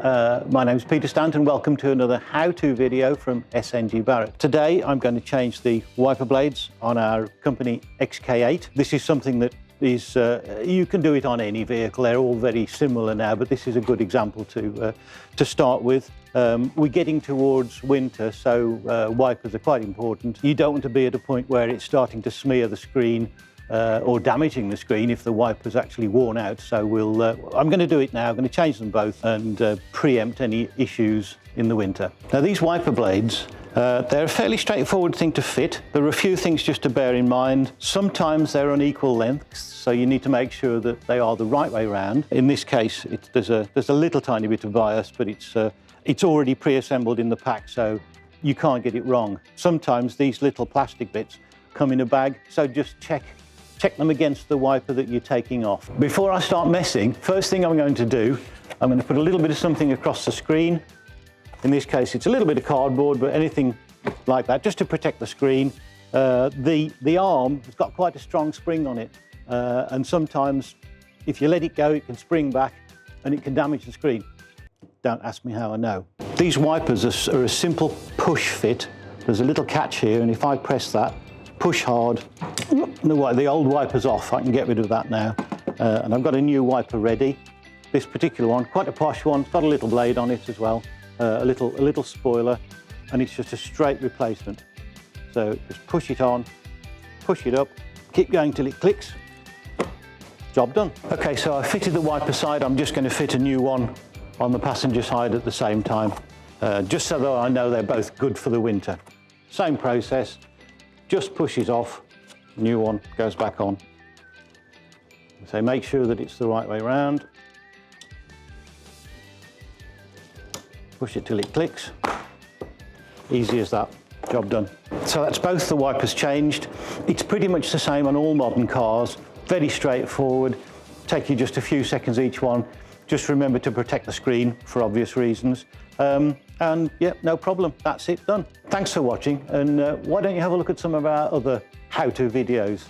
my name is Peter Stant and welcome to another how-to video from SNG Barratt. Today I'm going to change the wiper blades on our company XK8. This is something that is, you can do it on any vehicle. They're all very similar now, but this is a good example to start with. We're getting towards winter, so wipers are quite important. You don't want to be at a point where it's starting to smear the screen or damaging the screen if the wiper's actually worn out. So I'm going to do it now. I'm going to change them both and preempt any issues in the winter. Now these wiper blades, they're a fairly straightforward thing to fit. There are a few things just to bear in mind. Sometimes they're unequal lengths, so you need to make sure that they are the right way round. In this case, there's a little tiny bit of bias, but it's already pre-assembled in the pack, so you can't get it wrong. Sometimes these little plastic bits come in a bag, so just check them against the wiper that you're taking off. Before I start messing, first thing I'm going to do, I'm going to put a little bit of something across the screen. In this case, it's a little bit of cardboard, but anything like that, just to protect the screen. The arm has got quite a strong spring on it, and sometimes if you let it go, it can spring back and it can damage the screen. Don't ask me how I know. These wipers are a simple push fit. There's a little catch here, and if I press that, push hard, the old wiper's off. I can get rid of that now. And I've got a new wiper ready. This particular one, quite a posh one, it's got a little blade on it as well, a little spoiler, and it's just a straight replacement. So just push it on, push it up, keep going till it clicks, job done. Okay, so I fitted the wiper side. I'm just going to fit a new one on the passenger side at the same time, just so that I know they're both good for the winter. Same process. Just pushes off, new one goes back on. So make sure that it's the right way round. Push it till it clicks. Easy as that, job done. So that's both the wipers changed. It's pretty much the same on all modern cars, very straightforward. Take you just a few seconds each one. Just remember to protect the screen for obvious reasons. And yeah, no problem, that's it, done. Thanks for watching, and why don't you have a look at some of our other how-to videos.